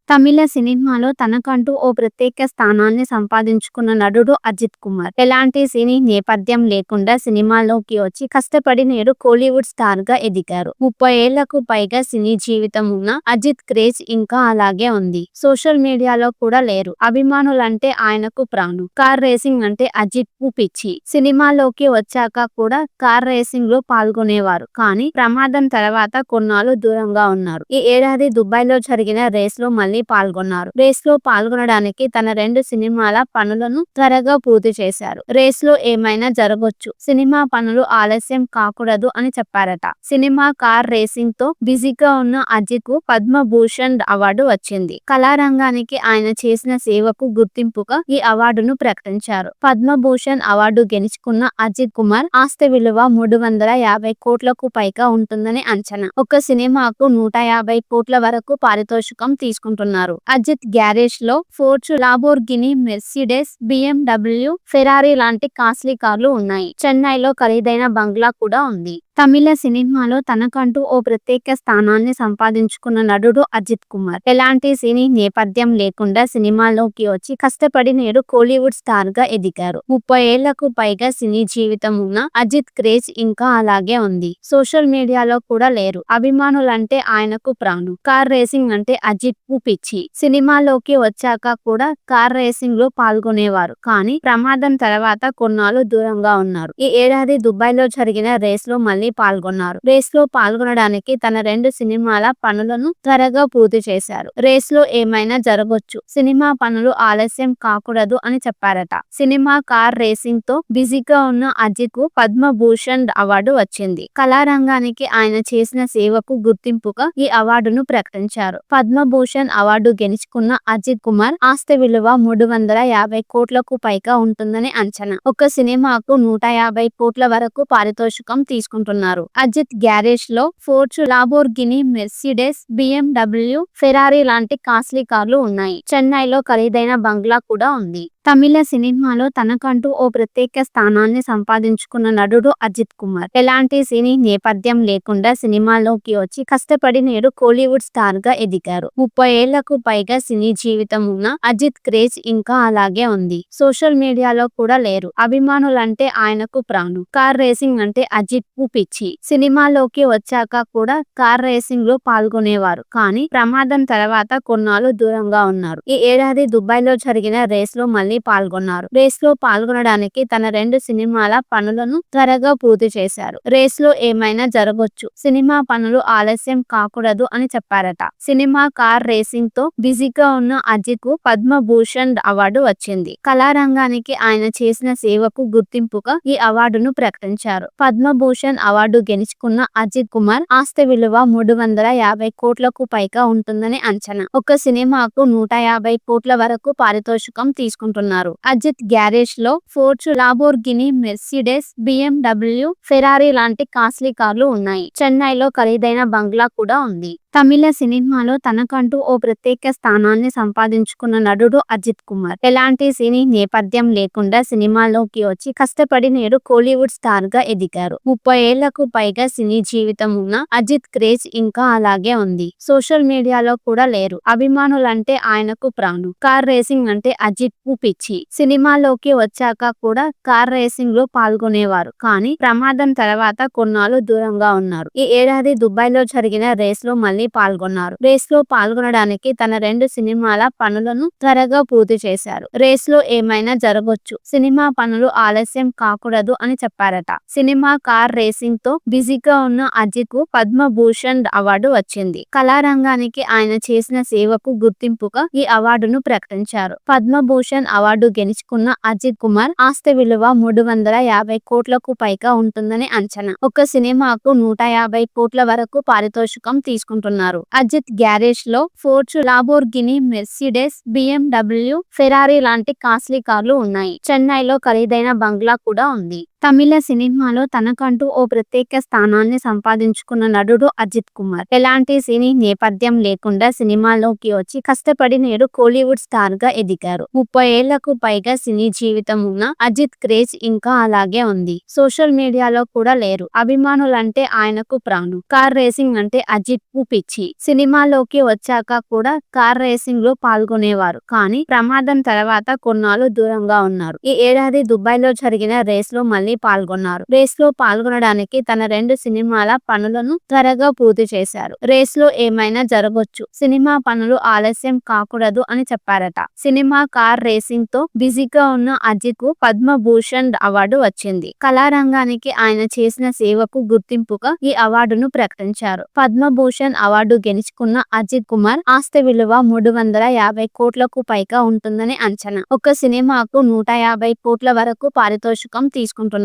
తమిళ సినిమాలో తనకంటూ ఓ ప్రత్యేక స్థానాన్ని సంపాదించుకున్న నటుడు అజిత్ కుమార్. ఎలాంటి సినీ నేపథ్యం లేకుండా సినిమాల్లోకి వచ్చి కష్టపడి నేడు కోలీవుడ్ స్టార్ గా ఎదిగారు. 30 ఏళ్లకు పైగా సినీ జీవితం ఉన్న అజిత్ క్రేజ్ ఇంకా అలాగే ఉంది. సోషల్ మీడియాలో కూడా లేరు. అభిమానులంటే ఆయనకు ప్రాణం. కార్ రేసింగ్ అంటే అజిత్ కు పిచ్చి. సినిమాలోకి వచ్చాక కూడా కార్ రేసింగ్ లో పాల్గొనేవారు. కానీ ప్రమాదం తర్వాత కొన్నాళ్లు దూరంగా ఉన్నారు. ఈ ఏడాది దుబాయ్ లో జరిగిన రేస్ లో మళ్లీ పాల్గొన్నారు. రేస్ లో పాల్గొనడానికి తన 2 సినిమాల పనులను త్వరగా పూర్తి చేశారు. రేస్ లో ఏమైనా జరగొచ్చు, సినిమా పనులు ఆలస్యం కాకూడదు అని చెప్పారట. సినిమా కార్ రేసింగ్ తో బిజీగా ఉన్న అజిత్ కు పద్మభూషణ్ అవార్డు వచ్చింది. కళారంగానికి ఆయన చేసిన సేవకు గుర్తింపుగా ఈ అవార్డును ప్రకటించారు. పద్మభూషణ్ అవార్డు గెలుచుకున్న అజిత్ కుమార్ ఆస్తి విలువ 350 కోట్లకు పైగా ఉంటుందని అంచనా. ఒక సినిమాకు 150 కోట్ల వరకు పారితోషికం తీసుకుంటున్నారు. అజిత్ గ్యారేజ్ లో ఫోర్చు, లాంబోర్గిని, మెర్సిడెస్, BMW, ఫెరారీ లాంటి కాస్ట్లీ కార్లు ఉన్నాయి. చెన్నైలో ఖరీదైన బంగ్లా కూడా ఉంది. తమిళ సినిమాలో తనకంటూ ఓ ప్రత్యేక స్థానాన్ని సంపాదించుకున్న నటుడు అజిత్ కుమార్. ఎలాంటి సినీ నేపథ్యం లేకుండా సినిమాల్లోకి వచ్చి కష్టపడి నేడు కోలీవుడ్ స్టార్ గా ఎదిగారు. 30 ఏళ్లకు పైగా సినీ జీవితం ఉన్న అజిత్ క్రేజ్ ఇంకా అలాగే ఉంది. సోషల్ మీడియాలో కూడా లేరు. అభిమానులంటే ఆయనకు ప్రాణం. కార్ రేసింగ్ అంటే అజిత్ కు పిచ్చి. సినిమాలోకి వచ్చాక కూడా కార్ రేసింగ్ లో పాల్గొనేవారు. కానీ ప్రమాదం తర్వాత కొన్నాళ్లు దూరంగా ఉన్నారు. ఈ ఏడాది దుబాయ్ లో జరిగిన రేస్ లో మళ్లీ పాల్గొన్నారు. రేస్ లో పాల్గొనడానికి తన 2 సినిమాల పనులను త్వరగా పూర్తి చేశారు. రేస్ లో ఏమైనా జరగొచ్చు, సినిమా పనులు ఆలస్యం కాకూడదు అని చెప్పారట. సినిమా కార్ రేసింగ్ తో బిజీగా ఉన్న అజిత్ కు పద్మభూషణ్ అవార్డు వచ్చింది. కళారంగానికి ఆయన చేసిన సేవకు గుర్తింపుగా ఈ అవార్డును ప్రకటించారు. పద్మభూషణ్ అవార్డు గెలుచుకున్న అజిత్ కుమార్ ఆస్తి విలువ 350 కోట్లకు పైగా ఉంటుందని అంచనా. ఒక సినిమాకు 150 కోట్ల వరకు పారితోషికం తీసుకుంటున్నారు. అజిత్ గ్యారేజ్ లో ఫోర్చు, లాంబోర్గిని, మెర్సిడెస్, BMW, ఫెరారీ లాంటి కాస్ట్లీ కార్లు ఉన్నాయి. చెన్నైలో ఖరీదైన బంగ్లా కూడా ఉంది. తమిళ సినిమాలో తనకంటూ ఓ ప్రత్యేక స్థానాన్ని సంపాదించుకున్న నటుడు అజిత్ కుమార్. ఎలాంటి సినీ నేపథ్యం లేకుండా సినిమాల్లోకి వచ్చి కష్టపడి నేడు కోలీవుడ్ స్టార్ గా ఎదిగారు. 30 ఏళ్లకు పైగా సినీ జీవితం ఉన్న అజిత్ క్రేజ్ ఇంకా అలాగే ఉంది. సోషల్ మీడియాలో కూడా లేరు. అభిమానులంటే ఆయనకు ప్రాణం. కార్ రేసింగ్ అంటే అజిత్ కు పిచ్చి. సినిమాలోకి వచ్చాక కూడా కార్ రేసింగ్ లో పాల్గొనేవారు. కానీ ప్రమాదం తర్వాత కొన్నాళ్లు దూరంగా ఉన్నారు. ఈ ఏడాది దుబాయ్ లో జరిగిన రేస్ లో మళ్లీ పాల్గొన్నారు. రేస్ లో పాల్గొనడానికి తన 2 సినిమాల పనులను త్వరగా పూర్తి చేశారు. రేస్ లో ఏమైనా జరగొచ్చు, సినిమా పనులు ఆలస్యం కాకూడదు అని చెప్పారట. సినిమా కార్ రేసింగ్ తో బిజీగా ఉన్న అజిత్ కు పద్మభూషణ్ అవార్డు వచ్చింది. కళారంగానికి ఆయన చేసిన సేవకు గుర్తింపుగా ఈ అవార్డును ప్రకటించారు. పద్మభూషణ్ అవార్డు గెలుచుకున్న అజిత్ కుమార్ ఆస్తి విలువ 350 కోట్లకు పైగా ఉంటుందని అంచనా. ఒక సినిమాకు 150 కోట్ల వరకు పారితోషికం తీసుకుంటున్నారు. అజిత్ గ్యారేజ్ లో ఫోర్చు, లాంబోర్గిని, మెర్సిడెస్, BMW, ఫెరారీ లాంటి కాస్ట్లీ కార్లు ఉన్నాయి. చెన్నైలో ఖరీదైన బంగ్లా కూడా ఉంది. తమిళ సినిమాలో తనకంటూ ఓ ప్రత్యేక స్థానాన్ని సంపాదించుకున్న నటుడు అజిత్ కుమార్. ఎలాంటి సినీ నేపథ్యం లేకుండా సినిమాల్లోకి వచ్చి కష్టపడి నేడు కోలీవుడ్ స్టార్ గా ఎదిగారు. 30 ఏళ్లకు పైగా సినీ జీవితం ఉన్న అజిత్ క్రేజ్ ఇంకా అలాగే ఉంది. సోషల్ మీడియాలో కూడా లేరు. అభిమానులంటే ఆయనకు ప్రాణం. కార్ రేసింగ్ అంటే అజిత్ కు పిచ్చి. సినిమాలోకి వచ్చాక కూడా కార్ రేసింగ్ లో పాల్గొనేవారు. కానీ ప్రమాదం తర్వాత కొన్నాళ్లు దూరంగా ఉన్నారు. ఈ ఏడాది దుబాయ్ లో జరిగిన రేస్ లో మళ్లీ పాల్గొన్నారు. రేస్ లో పాల్గొనడానికి తన 2 సినిమాల పనులను త్వరగా పూర్తి చేశారు. రేస్ లో ఏమైనా జరగొచ్చు, సినిమా పనులు ఆలస్యం కాకూడదు అని చెప్పారట. సినిమా కార్ రేసింగ్ తో బిజీగా ఉన్న అజిత్ కు పద్మభూషణ్ అవార్డు వచ్చింది. కళారంగానికి ఆయన చేసిన సేవకు గుర్తింపుగా ఈ అవార్డును ప్రకటించారు. పద్మభూషణ్ అవార్డు గెలుచుకున్న అజిత్ కుమార్ ఆస్తి విలువ 350 కోట్లకు పైగా ఉంటుందని అంచనా. ఒక సినిమాకు 150 కోట్ల వరకు పారితోషికం తీసుకుంటున్నారు. అజిత్ గ్యారేజ్ లో ఫోర్చు, లాంబోర్గిని, మెర్సిడెస్, BMW, ఫెరారీ లాంటి కాస్ట్లీ కార్లు ఉన్నాయి. చెన్నైలో ఖరీదైన బంగ్లా కూడా ఉంది. తమిళ సినిమాలో తనకంటూ ఓ ప్రత్యేక స్థానాన్ని సంపాదించుకున్న నటుడు అజిత్ కుమార్. ఎలాంటి సినీ నేపథ్యం లేకుండా సినిమాల్లోకి వచ్చి కష్టపడి నేడు కోలీవుడ్ స్టార్ గా ఎదిగారు. 30 ఏళ్లకు పైగా సినీ జీవితం ఉన్న అజిత్ క్రేజ్ ఇంకా అలాగే ఉంది. సోషల్ మీడియాలో కూడా లేరు. అభిమానులంటే ఆయనకు ప్రాణం. కార్ రేసింగ్ అంటే అజిత్ కు పిచ్చి. సినిమాలోకి వచ్చాక కూడా కార్ రేసింగ్ లో పాల్గొనేవారు. కానీ ప్రమాదం తర్వాత కొన్నాళ్లు దూరంగా ఉన్నారు. ఈ ఏడాది దుబాయ్ లో జరిగిన రేస్ లో మళ్ళీ పాల్గొన్నారు. రేస్ లో పాల్గొనడానికి తన 2 సినిమాల పనులను త్వరగా పూర్తి చేశారు. రేస్ లో ఏమైనా జరగొచ్చు, సినిమా పనులు ఆలస్యం కాకూడదు అని చెప్పారట. సినిమా కార్ రేసింగ్ తో బిజీగా ఉన్న అజిత్ కు పద్మభూషణ్ అవార్డు వచ్చింది. కళారంగానికి ఆయన చేసిన సేవకు గుర్తింపుగా ఈ అవార్డును ప్రకటించారు. పద్మభూషణ్ అవార్డు గెలుచుకున్న అజిత్ కుమార్ ఆస్తి విలువ 350 కోట్లకు పైగా ఉంటుందని అంచనా. ఒక సినిమాకు 150 కోట్ల వరకు పారితోషికం తీసుకుంటున్నారు.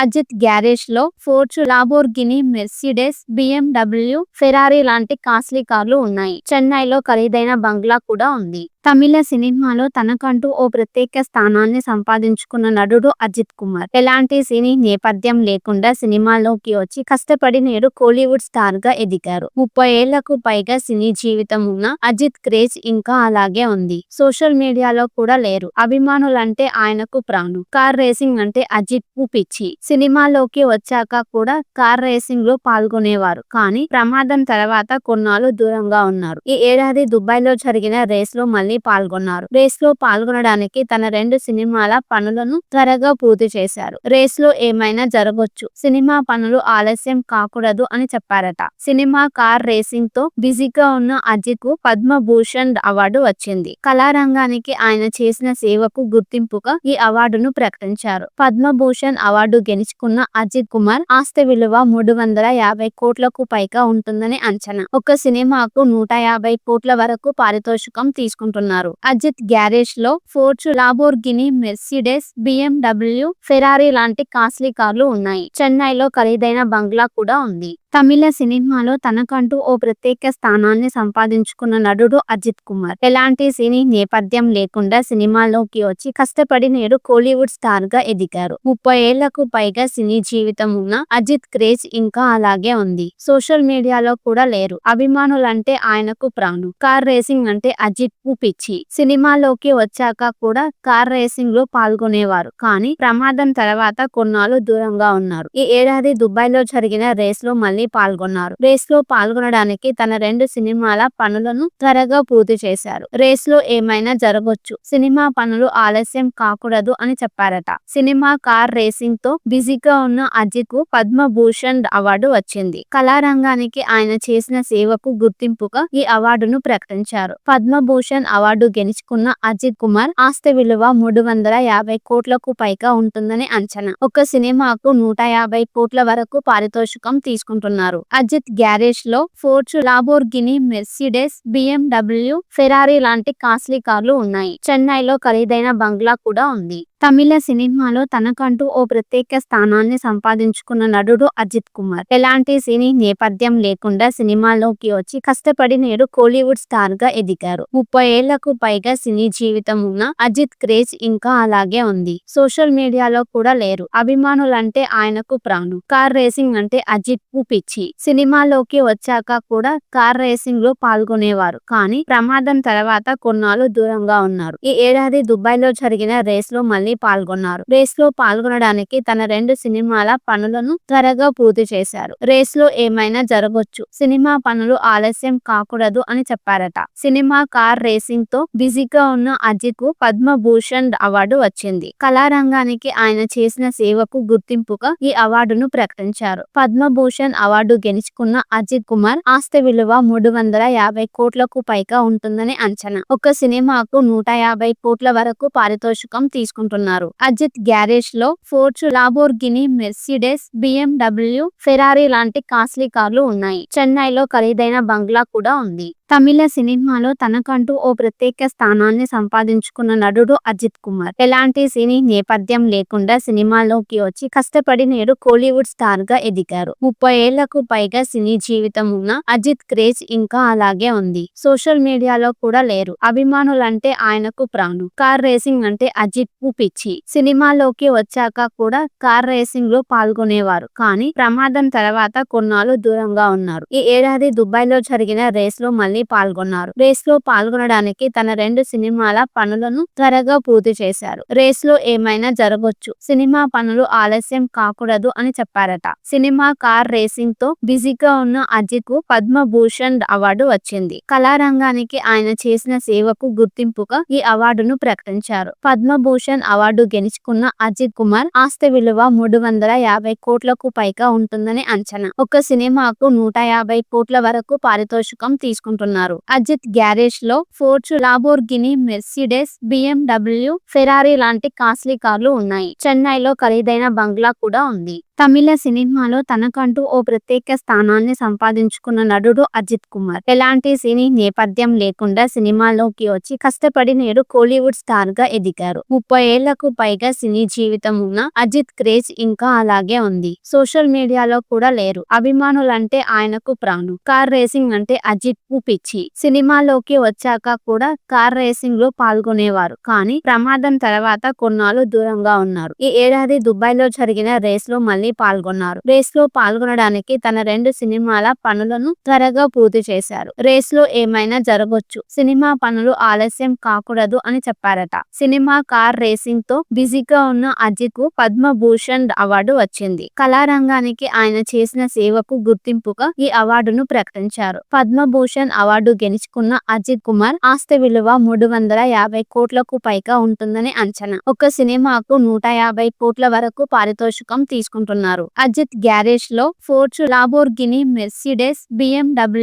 అజిత్ గ్యారేజ్ లో ఫోర్చ్, లాంబోర్గిని, మెర్సిడెస్, BMW, ఫెరారీ లాంటి కాస్ట్లీ కార్లు ఉన్నాయి. చెన్నైలో ఖరీదైన బంగ్లా కూడా ఉంది. తమిళ సినిమాలో తనకంటూ ఓ ప్రత్యేక స్థానాన్ని సంపాదించుకున్న నటుడు అజిత్ కుమార్. ఎలాంటి సినీ నేపథ్యం లేకుండా సినిమాల్లోకి వచ్చి కష్టపడి నేడు కోలీవుడ్ స్టార్ గా ఎదిగారు. 30 ఏళ్లకు పైగా సినీ జీవితం ఉన్న అజిత్ క్రేజ్ ఇంకా అలాగే ఉంది. సోషల్ మీడియాలో కూడా లేరు. అభిమానులంటే ఆయనకు ప్రాణం. కార్ రేసింగ్ అంటే అజిత్ కు పిచ్చి. సినిమాలోకి వచ్చాక కూడా కార్ రేసింగ్ లో పాల్గొనేవారు. కానీ ప్రమాదం తర్వాత కొన్నాళ్లు దూరంగా ఉన్నారు. ఈ ఏడాది దుబాయ్ లో జరిగిన రేస్ లో మళ్ళీ పాల్గొన్నారు. రేస్ లో పాల్గొనడానికి తన 2 సినిమాల పనులను త్వరగా పూర్తి చేశారు. రేస్ లో ఏమైనా జరగొచ్చు, సినిమా పనులు ఆలస్యం కాకూడదు అని చెప్పారట. సినిమా కార్ రేసింగ్ తో బిజీగా ఉన్న అజిత్ కు పద్మభూషణ్ అవార్డు వచ్చింది. కళారంగానికి ఆయన చేసిన సేవకు గుర్తింపుగా ఈ అవార్డును ప్రకటించారు. పద్మభూషణ్ అవార్డు గెలుచుకున్న అజిత్ కుమార్ ఆస్తి విలువ 350 కోట్లకు పైగా ఉంటుందని అంచనా. ఒక సినిమాకు 150 కోట్ల వరకు పారితోషికం తీసుకుంటున్నారు. అజిత్ గ్యారేజ్ లో ఫోర్చ్, లాంబోర్గిని, మెర్సిడెస్, BMW, ఫెరారీ లాంటి కాస్ట్లీ కార్లు ఉన్నాయి. చెన్నైలో ఖరీదైన బంగ్లా కూడా ఉంది. తమిళ సినిమాలో తనకంటూ ఓ ప్రత్యేక స్థానాన్ని సంపాదించుకున్న నటుడు అజిత్ కుమార్. ఎలాంటి సినీ నేపథ్యం లేకుండా సినిమాల్లోకి వచ్చి కష్టపడి నేడు కోలీవుడ్ స్టార్ గా ఎదిగారు. 30 ఏళ్లకు పైగా సినీ జీవితం ఉన్న అజిత్ క్రేజ్ ఇంకా అలాగే ఉంది. సోషల్ మీడియాలో కూడా లేరు. అభిమానులంటే ఆయనకు ప్రాణం. కార్ రేసింగ్ అంటే అజిత్ కు పిచ్చి. సినిమాలోకి వచ్చాక కూడా కార్ రేసింగ్ లో పాల్గొనేవారు. కానీ ప్రమాదం తర్వాత కొన్నాళ్లు దూరంగా ఉన్నారు. ఈ ఏడాది దుబాయ్ లో జరిగిన రేస్ లో మళ్ళీ పాల్గొన్నారు. రేస్ లో పాల్గొనడానికి తన 2 సినిమాల పనులను త్వరగా పూర్తి చేశారు. రేస్ లో ఏమైనా జరగొచ్చు, సినిమా పనులు ఆలస్యం కాకూడదు అని చెప్పారట. సినిమా కార్ రేసింగ్ తో బిజీగా ఉన్న అజిత్ కు పద్మభూషణ్ అవార్డు వచ్చింది. కళారంగానికి ఆయన చేసిన సేవకు గుర్తింపుగా ఈ అవార్డును ప్రకటించారు. పద్మభూషణ్ అవార్డు గెలుచుకున్న అజిత్ కుమార్ ఆస్తి విలువ 350 కోట్లకు పైగా ఉంటుందని అంచనా. ఒక సినిమాకు 150 కోట్ల వరకు పారితోషికం తీసుకుంటున్నారు. అజిత్ గ్యారేజ్ లో ఫోర్చ్, లాంబోర్గిని, మెర్సిడెస్, BMW, ఫెరారీ లాంటి కాస్ట్లీ కార్లు ఉన్నాయి. చెన్నైలో ఖరీదైన బంగ్లా కూడా ఉంది. తమిళ సినిమాలో తనకంటూ ఓ ప్రత్యేక స్థానాన్ని సంపాదించుకున్న నటుడు అజిత్ కుమార్. ఎలాంటి సినీ నేపథ్యం లేకుండా సినిమాల్లోకి వచ్చి కష్టపడి నేడు కోలీవుడ్ స్టార్ గా ఎదిగారు. 30 ఏళ్లకు పైగా సినీ జీవితం ఉన్న అజిత్ క్రేజ్ ఇంకా అలాగే ఉంది. సోషల్ మీడియాలో కూడా లేరు. అభిమానులంటే ఆయనకు ప్రాణం. కార్ రేసింగ్ అంటే అజిత్ కు పిచ్చి. సినిమాలోకి వచ్చాక కూడా కార్ రేసింగ్ లో పాల్గొనేవారు. కానీ ప్రమాదం తర్వాత కొన్నాళ్లు దూరంగా ఉన్నారు. ఈ ఏడాది దుబాయ్ లో జరిగిన రేస్ లో మళ్ళీ పాల్గొన్నారు. రేస్ లో పాల్గొనడానికి తన 2 సినిమాల పనులను త్వరగా పూర్తి చేశారు. రేస్ లో ఏమైనా జరగొచ్చు, సినిమా పనులు ఆలస్యం కాకూడదు అని చెప్పారట. సినిమా కార్ రేసింగ్ తో బిజీగా ఉన్న అజిత్ కు పద్మభూషణ్ అవార్డు వచ్చింది. కళారంగానికి ఆయన చేసిన సేవకు గుర్తింపుగా ఈ అవార్డును ప్రకటించారు. పద్మభూషణ్ అవార్డు గెలుచుకున్న అజిత్ కుమార్ ఆస్తి విలువ 350 కోట్లకు పైగా ఉంటుందని అంచనా. ఒక సినిమాకు 150 కోట్ల వరకు పారితోషికం తీసుకుంటున్నారు. అజిత్ గ్యారేజ్ లో ఫోర్చ్, లాంబోర్గిని, మెర్సిడెస్, BMW, ఫెరారీ లాంటి కాస్ట్లీ కార్లు ఉన్నాయి. చెన్నైలో ఖరీదైన బంగ్లా కూడా ఉంది. తమిళ సినిమాలో తనకంటూ ఓ ప్రత్యేక స్థానాన్ని సంపాదించుకున్న నటుడు అజిత్ కుమార్. ఎలాంటి సినీ నేపథ్యం లేకుండా సినిమాల్లోకి వచ్చి కష్టపడి నేడు కోలీవుడ్ స్టార్ గా ఎదిగారు. 30 ఏళ్లకు పైగా సినీ జీవితం ఉన్న అజిత్ క్రేజ్ ఇంకా అలాగే ఉంది. సోషల్ మీడియాలో కూడా లేరు. అభిమానులంటే ఆయనకు ప్రాణం. కార్ రేసింగ్ అంటే అజిత్ కు పిచ్చి. సినిమాలోకి వచ్చాక కూడా కార్ రేసింగ్ లో పాల్గొనేవారు. కానీ ప్రమాదం తర్వాత కొన్నాళ్లు దూరంగా ఉన్నారు. ఈ ఏడాది దుబాయ్ లో జరిగిన రేస్ లో మళ్లీ పాల్గొన్నారు. రేస్ లో పాల్గొనడానికి తన 2 సినిమాల పనులను త్వరగా పూర్తి చేశారు. రేస్ లో ఏమైనా జరగొచ్చు, సినిమా పనులు ఆలస్యం కాకూడదు అని చెప్పారట. సినిమా కార్ రేసింగ్ తో బిజీగా ఉన్న అజిత్ కు పద్మభూషణ్ అవార్డు వచ్చింది. కళారంగానికి ఆయన చేసిన సేవకు గుర్తింపుగా ఈ అవార్డును ప్రకటించారు. పద్మభూషణ్ అవార్డు గెలుచుకున్న అజిత్ కుమార్ ఆస్తి విలువ 350 కోట్లకు పైగా ఉంటుందని అంచనా. ఒక సినిమాకు 150 కోట్ల వరకు పారితోషికం తీసుకుంటున్నారు. అజిత్ గ్యారేజ్ లో ఫోర్చు, లాంబోర్గిని, మెర్సిడెస్, BMW, ఫెరారీ లాంటి కాస్ట్లీ కార్లు ఉన్నాయి. చెన్నైలో ఖరీదైన బంగ్లా కూడా ఉంది. తమిళ సినిమాలో తనకంటూ ఓ ప్రత్యేక స్థానాన్ని సంపాదించుకున్న నటుడు అజిత్ కుమార్. ఎలాంటి సినీ నేపథ్యం లేకుండా సినిమాల్లోకి వచ్చి కష్టపడి నేడు కోలీవుడ్ స్టార్ గా ఎదిగారు. 30 ఏళ్లకు పైగా సినీ జీవితం ఉన్న అజిత్ క్రేజ్ ఇంకా అలాగే ఉంది. సోషల్ మీడియాలో కూడా లేరు. అభిమానులంటే ఆయనకు ప్రాణం. కార్ రేసింగ్ అంటే అజిత్ కు పిచ్చి. సినిమాలోకి వచ్చాక కూడా కార్ రేసింగ్ లో పాల్గొనేవారు. కానీ ప్రమాదం తర్వాత కొన్నాళ్లు దూరంగా ఉన్నారు. ఈ ఏడాది దుబాయ్ లో జరిగిన రేస్ లో మళ్లీ పాల్గొన్నారు. రేస్ లో పాల్గొనడానికి తన 2 సినిమాల పనులను త్వరగా పూర్తి చేశారు. రేస్ లో ఏమైనా జరగొచ్చు, సినిమా పనులు ఆలస్యం కాకూడదు అని చెప్పారట. సినిమా కార్ రేసింగ్ తో బిజీగా ఉన్న అజిత్ కు పద్మభూషణ్ అవార్డు వచ్చింది. కళారంగానికి ఆయన చేసిన సేవకు గుర్తింపుగా ఈ అవార్డును ప్రకటించారు. పద్మభూషణ్ అవార్డు గెలుచుకున్న అజిత్ కుమార్ ఆస్తి విలువ 350 కోట్లకు పైగా ఉంటుందని అంచనా. ఒక సినిమాకు 150 కోట్ల వరకు పారితోషికం తీసుకుంటున్నారు. అజిత్ గ్యారేజ్ లో ఫోర్చు, లాంబోర్గిని, మెర్సిడెస్, BMW